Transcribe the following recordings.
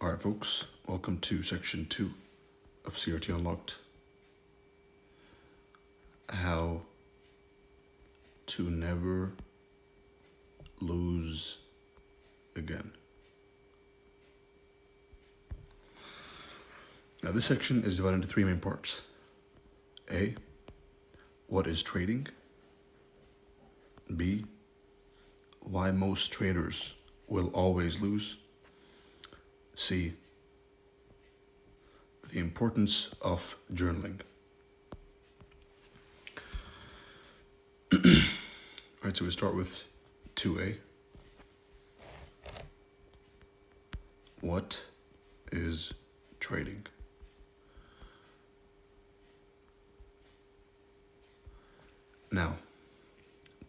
Alright folks, welcome to section 2 of CRT Unlocked. How to never lose again. Now this section is divided into 3 main parts. A, what is trading? B, why most traders will always lose? C, the importance of journaling. Alright, so we start with 2A. What is trading? Now,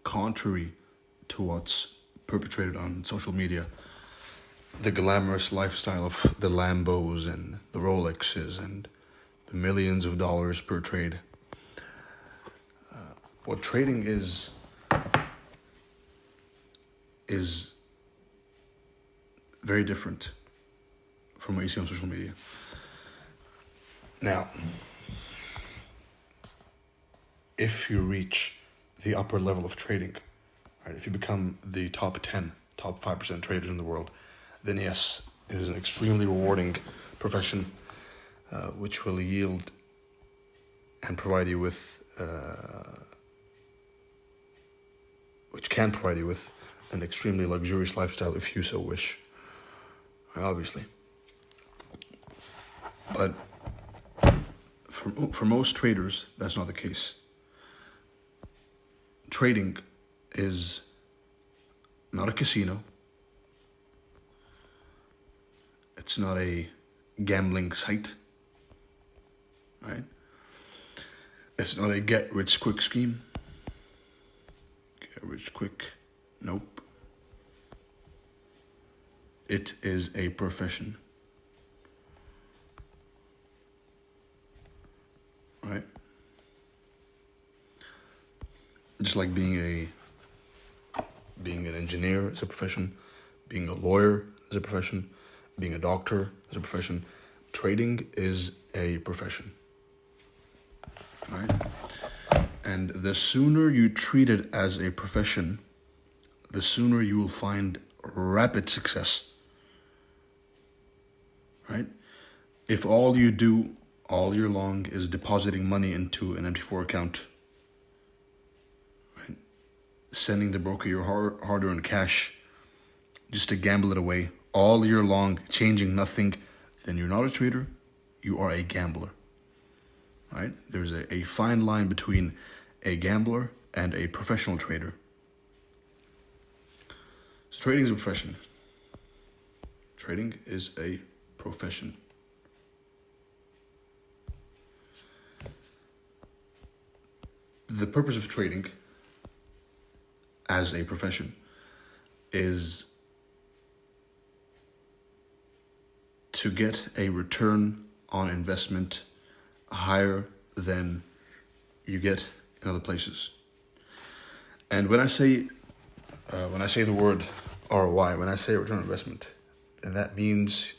contrary to what's perpetrated on social media, the glamorous lifestyle of the Lambos and the Rolexes and the millions of dollars per trade, what trading is very different from what you see on social media. Now, if you reach the upper level of trading, right, if you become the top 10, top 5% traders in the world, then yes, it is an extremely rewarding profession, which will yield and provide you with, which can provide you with an extremely luxurious lifestyle if you so wish, obviously. But for most traders, that's not the case. Trading is not a casino. It's not a gambling site, right? It's not a get-rich-quick scheme. Get-rich-quick, nope. It is a profession, right? Just like being an engineer is a profession, being a lawyer is a profession, being a doctor is a profession. Trading is a profession, right? And the sooner you treat it as a profession, the sooner you will find rapid success, right? If all you do all year long is depositing money into an MT4 account, right, sending the broker your hard-earned cash just to gamble it away all year long, changing nothing, then you're not a trader, you are a gambler, right? There's a fine line between a gambler and a professional trader. So trading is a profession. Trading is a profession. The purpose of trading as a profession is to get a return on investment higher than you get in other places. And when I say the word ROI, when I say return on investment, then that means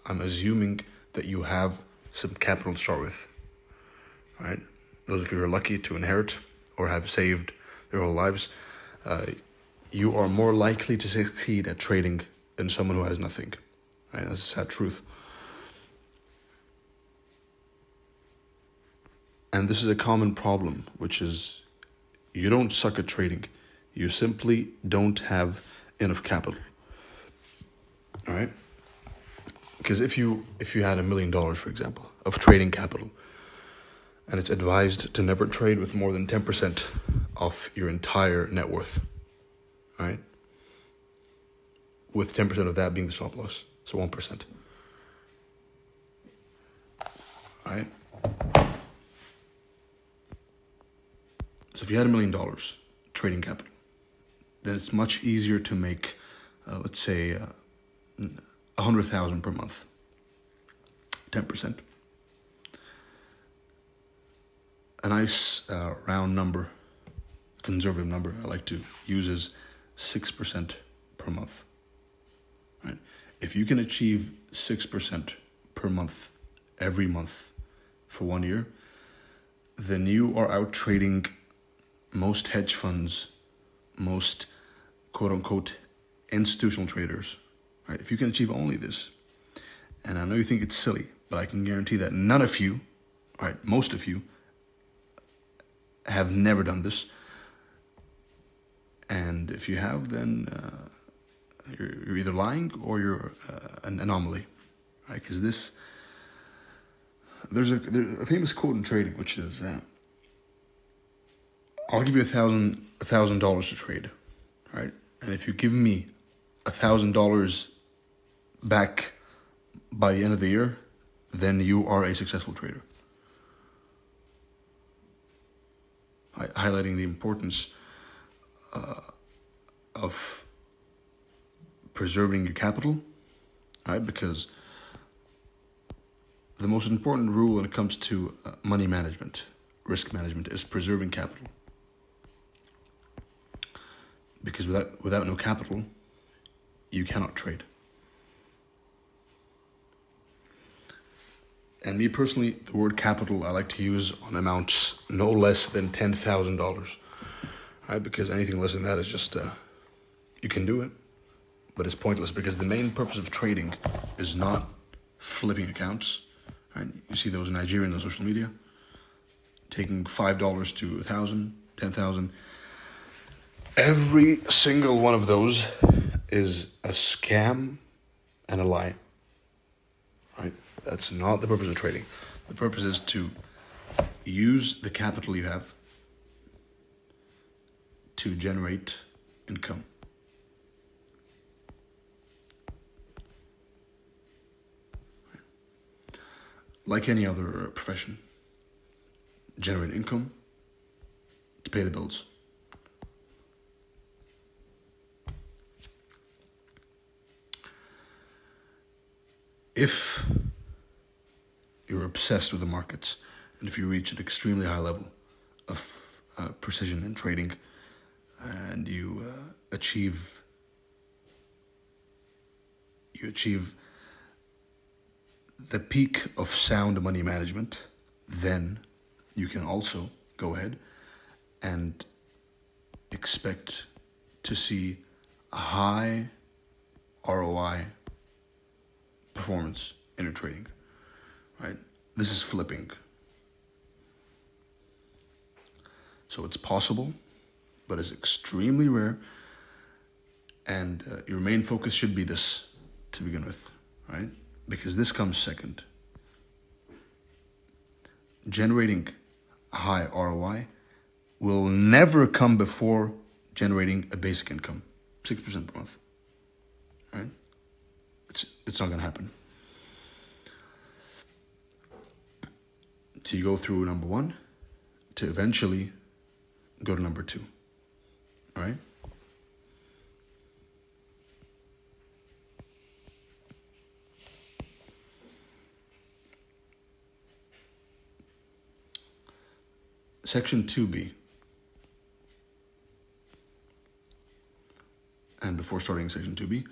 I'm assuming that you have some capital to start with, right? Those of you who are lucky to inherit or have saved their whole lives, you are more likely to succeed at trading than someone who has nothing. Right? That's a sad truth. And this is a common problem, which is you don't suck at trading. You simply don't have enough capital. All right? Because if you had $1 million, for example, of trading capital, and it's advised to never trade with more than 10% of your entire net worth, right? With 10% of that being the stop loss, so 1%. Right? So if you had $1 million trading capital, then it's much easier to make, let's say, 100,000 per month, 10%. A nice round number, conservative number I like to use is 6% per month. Right? If you can achieve 6% per month, every month for 1 year, then you are out trading most hedge funds, most quote unquote institutional traders, right? If you can achieve only this, and I know you think it's silly, but I can guarantee that none of you, right, most of you, have never done this. And if you have, then you're either lying or you're an anomaly, right? Because there's a famous quote in trading, which is, "I'll give you $1,000 to trade, right? And if you give me $1,000 back by the end of the year, then you are a successful trader." Highlighting the importance of preserving your capital, right? Because the most important rule when it comes to money management, risk management, is preserving capital. Because without no capital, you cannot trade. And me personally, the word capital I like to use on amounts no less than $10,000, right? Because anything less than that is just, you can do it, but it's pointless, because the main purpose of trading is not flipping accounts, right? You see those Nigerians on social media taking $5 to 1,000, 10,000. Every single one of those is a scam and a lie, right? That's not the purpose of trading. The purpose is to use the capital you have to generate income. Like any other profession, generate income to pay the bills. If you're obsessed with the markets, and if you reach an extremely high level of precision in trading, and you achieve the peak of sound money management, then you can also go ahead and expect to see a high ROI performance in your trading, right? This is flipping. So it's possible, but it's extremely rare. And your main focus should be this to begin with, right? Because this comes second. Generating high ROI will never come before generating a basic income, 6% per month, right? It's not going to happen. So you go through number one to eventually go to number two, all right? Section 2B. And before starting Section 2B,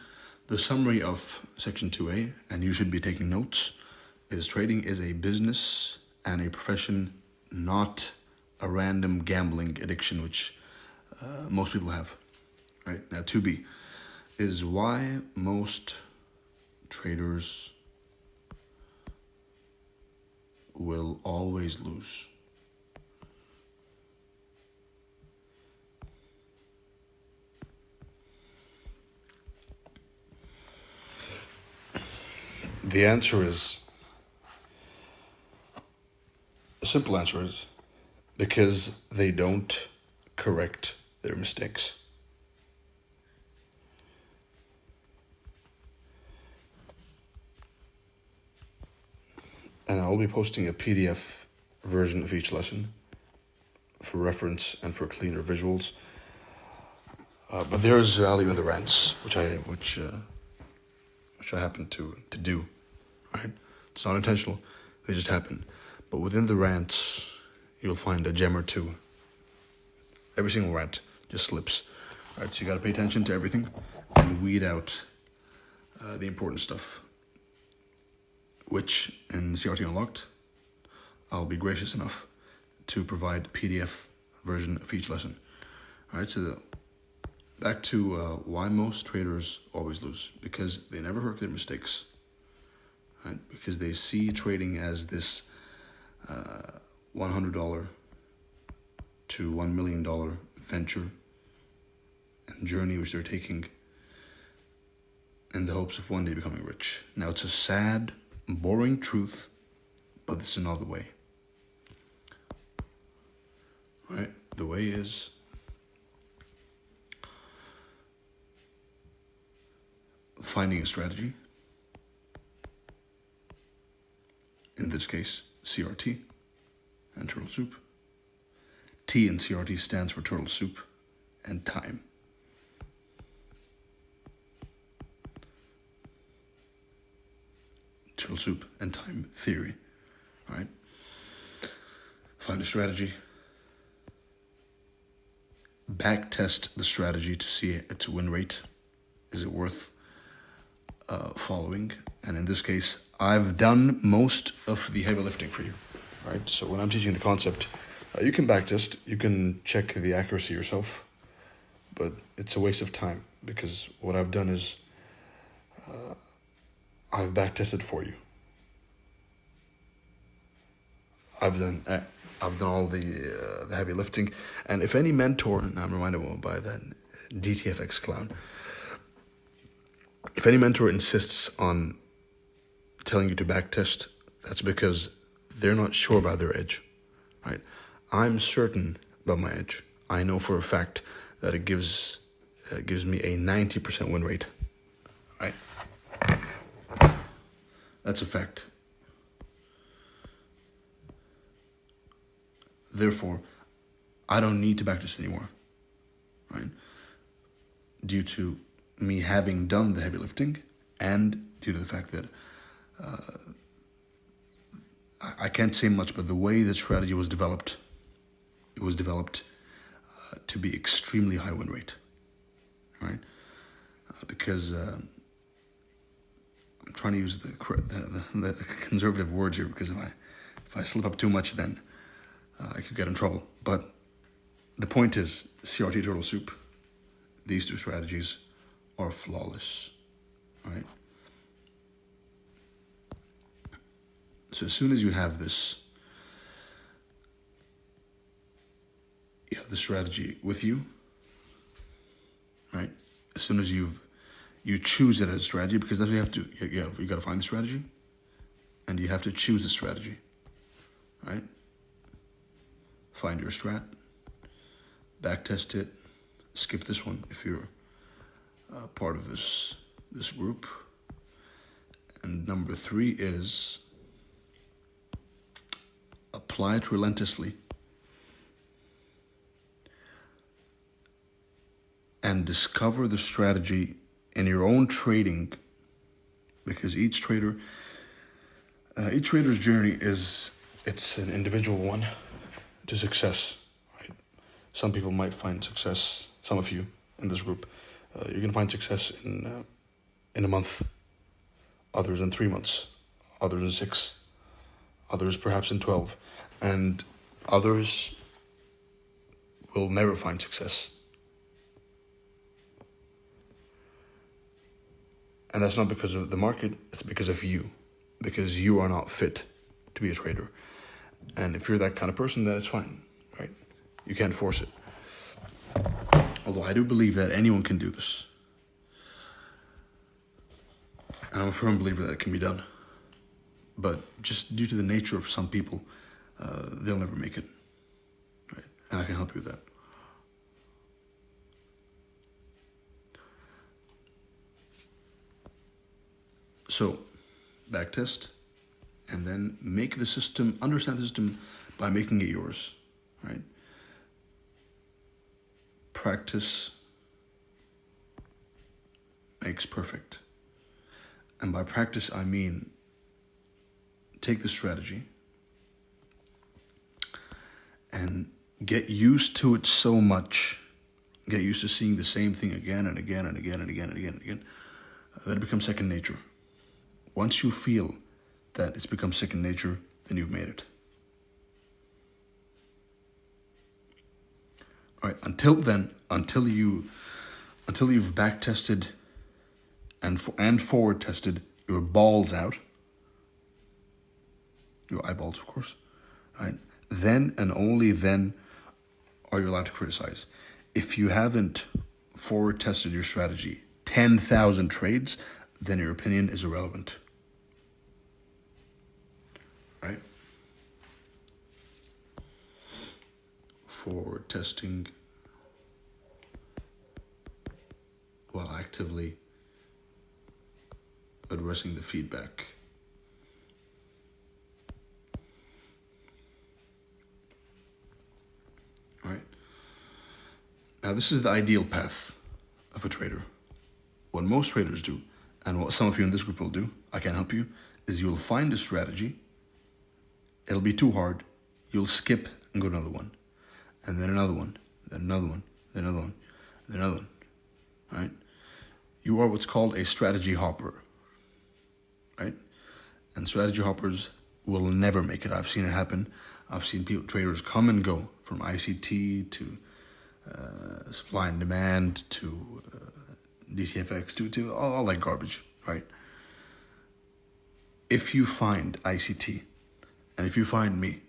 the summary of Section 2A, and you should be taking notes, is trading is a business and a profession, not a random gambling addiction, which most people have. Right? Now, 2B is why most traders will always lose. The simple answer is because they don't correct their mistakes. And I'll be posting a PDF version of each lesson for reference and for cleaner visuals. But there is value in the rants, which I happen to do, right? It's not intentional, they just happen. But within the rants, you'll find a gem or two. Every single rant just slips. All right, so you gotta pay attention to everything and weed out the important stuff, which in CRT Unlocked, I'll be gracious enough to provide PDF version of each lesson. All right, so back to why most traders always lose. Because they never correct their mistakes. Right? Because they see trading as this $100 to $1 million venture and journey which they're taking in the hopes of one day becoming rich. Now, it's a sad, boring truth, but it's another way. Right? The way is finding a strategy. In this case, CRT and turtle soup. T in CRT stands for turtle soup and time. Turtle soup and time theory, right? Find a strategy. Back test the strategy to see its win rate. Is it worth following? And in this case, I've done most of the heavy lifting for you, right? So when I'm teaching the concept, you can backtest, you can check the accuracy yourself, but it's a waste of time because what I've done is I've backtested for you. I've done all the heavy lifting, and if any mentor, and I'm reminded by that DTFX clown, if any mentor insists on telling you to backtest, that's because they're not sure about their edge, right? I'm certain about my edge. I know for a fact that it gives me a 90% win rate, right? That's a fact. Therefore, I don't need to backtest anymore, right? Due to me having done the heavy lifting and due to the fact that I can't say much, but the way the strategy was developed, it was developed to be extremely high win rate, right? Because I'm trying to use the conservative words here, because if I slip up too much, then I could get in trouble. But the point is, CRT Turtle Soup, these two strategies are flawless, right? So as soon as you have this, you have the strategy with you, right? As soon as you choose it as a strategy, because that's what you have to, you got to find the strategy, and you have to choose the strategy, right? Find your strat, backtest it, skip this one if you're part of this group. And number 3 is apply it relentlessly and discover the strategy in your own trading, because each trader's journey it's an individual one to success, right? Some people might find success, some of you in this group, you can find success in a month, others in 3 months, others in 6, others perhaps in 12, and others will never find success. And that's not because of the market, it's because of you, because you are not fit to be a trader. And if you're that kind of person, then it's fine, right? You can't force it. Although I do believe that anyone can do this. And I'm a firm believer that it can be done. But just due to the nature of some people, they'll never make it, right? And I can help you with that. So, backtest, and then make the system, understand the system by making it yours, right? Practice makes perfect. And by practice, I mean take the strategy and get used to it so much, get used to seeing the same thing again and again and again and again and again and again, then it becomes second nature. Once you feel that it's become second nature, then you've made it. All right. Until then, until you've back tested and forward tested your balls out, your eyeballs, of course, right? Then and only then are you allowed to criticize. If you haven't forward tested your strategy 10,000 trades, then your opinion is irrelevant. Right? Forward testing while actively addressing the feedback. All right. Now, this is the ideal path of a trader. What most traders do, and what some of you in this group will do, I can help you, is you'll find a strategy. It'll be too hard. You'll skip and go to another one. And then another one. Then another one. Then another one. Then another one. All right? You are what's called a strategy hopper. Right? And strategy hoppers will never make it. I've seen it happen. I've seen traders come and go from ICT to supply and demand to DCFX to all that garbage, right? If you find ICT and if you find me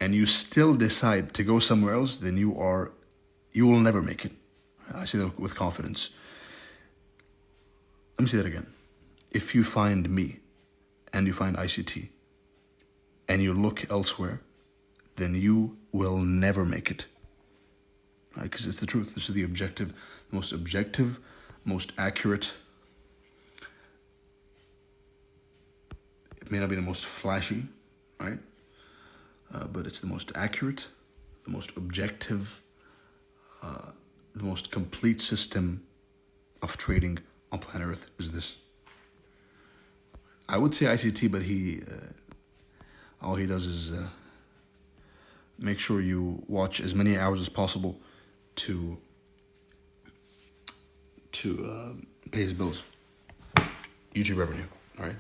and you still decide to go somewhere else, then you will never make it. I say that with confidence. Let me say that again. If you find me and you find ICT and you look elsewhere, then you will never make it. Right? Because it's the truth. This is the objective, most accurate. It may not be the most flashy, right? But it's the most accurate, the most objective, the most complete system of trading on planet Earth is this. I would say ICT, but all he does is make sure you watch as many hours as possible to pay his bills. YouTube revenue, all right?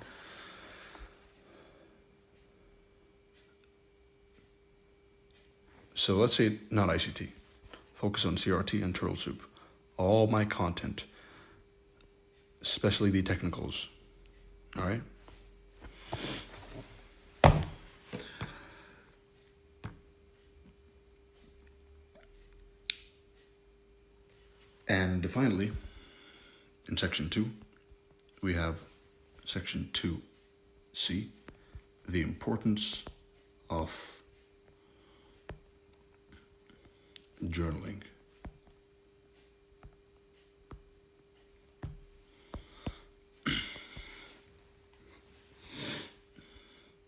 So let's say not ICT. Focus on CRT and Turtle Soup. All my content, especially the technicals, all right? And finally, in section 2, we have section 2C, the importance of journaling.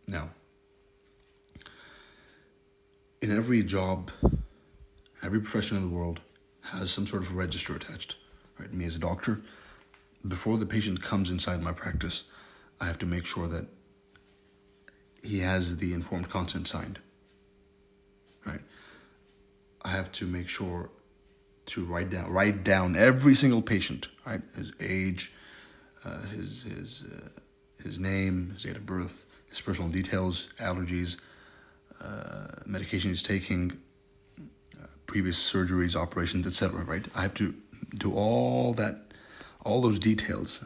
Now, in every job, every profession in the world has some sort of register attached. Right? Me as a doctor, before the patient comes inside my practice, I have to make sure that he has the informed consent signed. Right? I have to make sure to write down every single patient, right? His age, his name, his date of birth, his personal details, allergies, medication he's taking, previous surgeries, operations, etc. Right? I have to do all those details.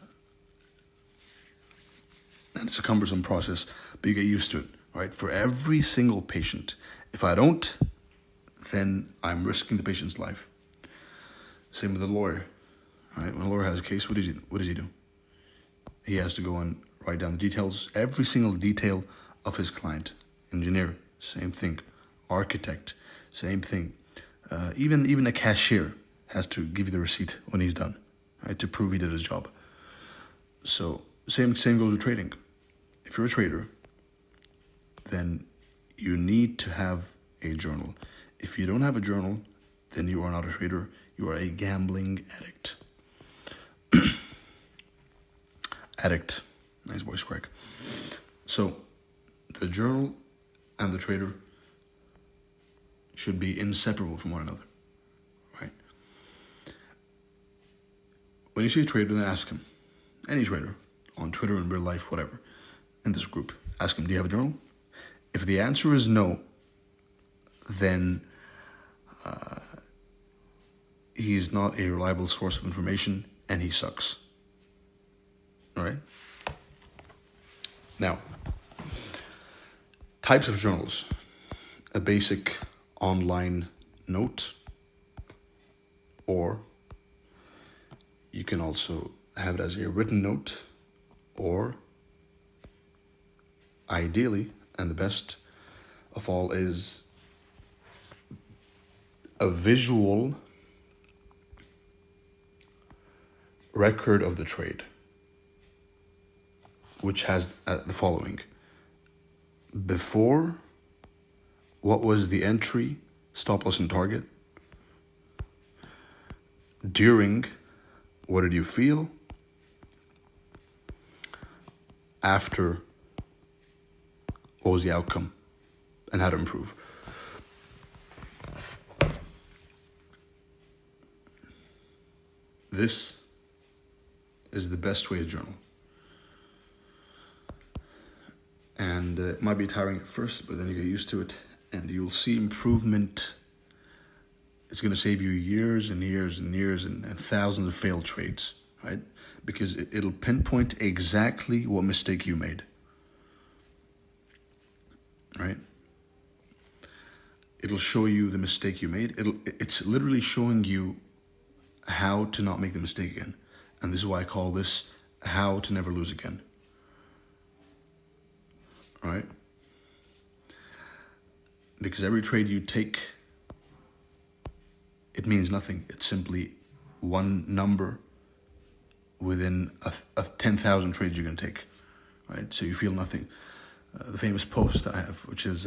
And it's a cumbersome process, but you get used to it, right? For every single patient. If I don't, then I'm risking the patient's life. Same with a lawyer, right? When a lawyer has a case, what does he do? He has to go and write down the details, every single detail of his client. Engineer, same thing. Architect, same thing. Even a cashier has to give you the receipt when he's done, right? To prove he did his job. So same goes with trading. If you're a trader, then you need to have a journal. If you don't have a journal, then you are not a trader. You are a gambling addict. Addict. Nice voice crack. So the journal and the trader should be inseparable from one another, right? When you see a trader, then ask him, any trader, on Twitter, in real life, whatever, in this group. Ask him, do you have a journal? If the answer is no, then he's not a reliable source of information and he sucks. All right? Now, types of journals. A basic online note, or you can also have it as a written note, or ideally, and the best of all, is a visual record of the trade, which has the following. Before, what was the entry, stop loss, and target? During, what did you feel? After, what was the outcome and how to improve? This is the best way to journal. And it might be tiring at first, but then you get used to it and you'll see improvement. It's going to save you years and years and years and thousands of failed trades, right? Because it'll pinpoint exactly what mistake you made, right? It'll show you the mistake you made. It's literally showing you how to not make the mistake again. And this is why I call this how to never lose again. All right? Because every trade you take, it means nothing. It's simply one number within a 10,000 trades you're going to take, right? So you feel nothing. The famous post I have, which is,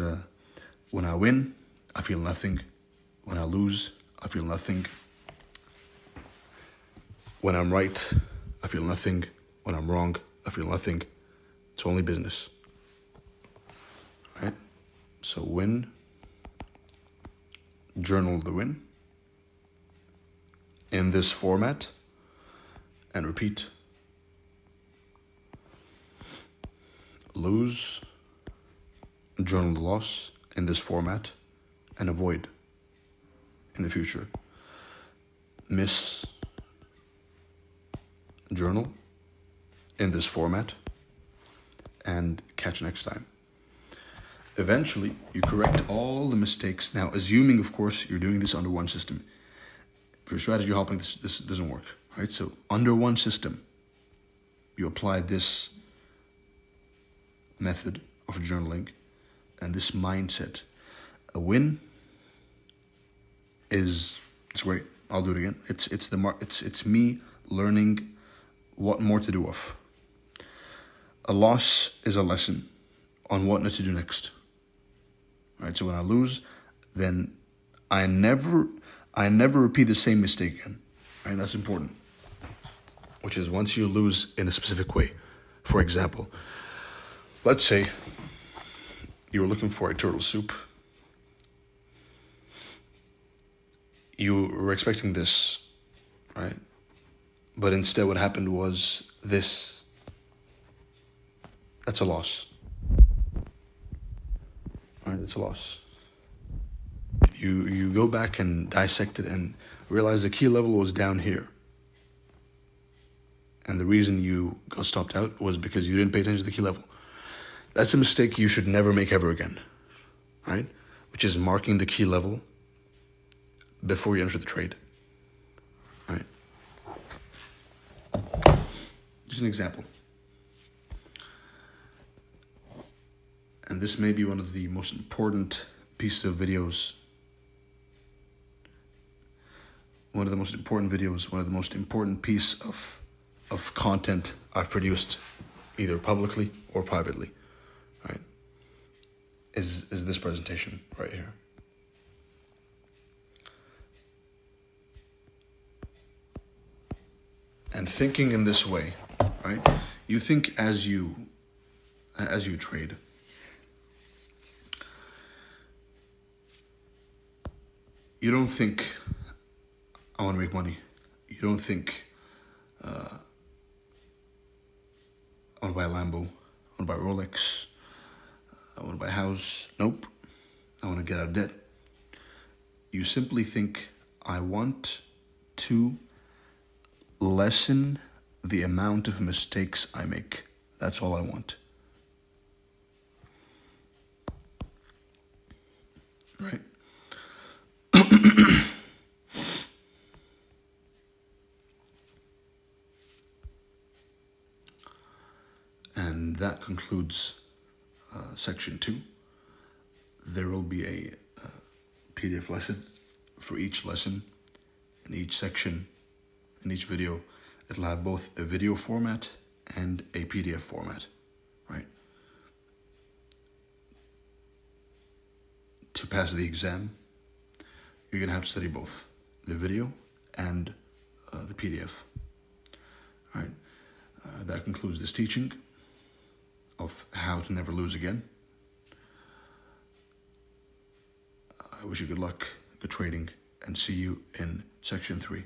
when I win, I feel nothing. When I lose, I feel nothing. When I'm right, I feel nothing. When I'm wrong, I feel nothing. It's only business, right? So win, journal the win in this format, and repeat. Lose, journal the loss in this format, and avoid in the future. Miss, journal in this format, and catch next time. Eventually, you correct all the mistakes. Now, assuming, of course, you're doing this under one system. For strategy hopping, this doesn't work, right? So under one system, you apply this method of journaling and this mindset. A win it's great. I'll do it again. It's me learning what more to do of. A loss is a lesson on what not to do next. Right? So when I lose, then I never repeat the same mistake again. Right? That's important. Which is once you lose in a specific way. For example, let's say you were looking for a turtle soup. You were expecting this, right? But instead what happened was this. That's a loss. All right, it's a loss. You go back and dissect it and realize the key level was down here. And the reason you got stopped out was because you didn't pay attention to the key level. That's a mistake you should never make ever again, right? Which is marking the key level before you enter the trade, right? Just an example. And this may be one of the most important pieces of videos. One of the most important videos, one of the most important piece of content I've produced, either publicly or privately, right? Is this presentation right here. And thinking in this way, right? You think as you trade. You don't think, I want to make money. You don't think, I want to buy a Lambo. I want to buy a Rolex. I want to buy a house. Nope. I want to get out of debt. You simply think, I want to lessen the amount of mistakes I make. That's all I want. Right? And that concludes section 2. There will be a PDF lesson for each lesson. In each section, in each video, it'll have both a video format and a PDF format, right? To pass the exam, you're gonna have to study both the video and the PDF, right? That concludes this teaching of how to never lose again. I wish you good luck, good trading, and see you in section 3.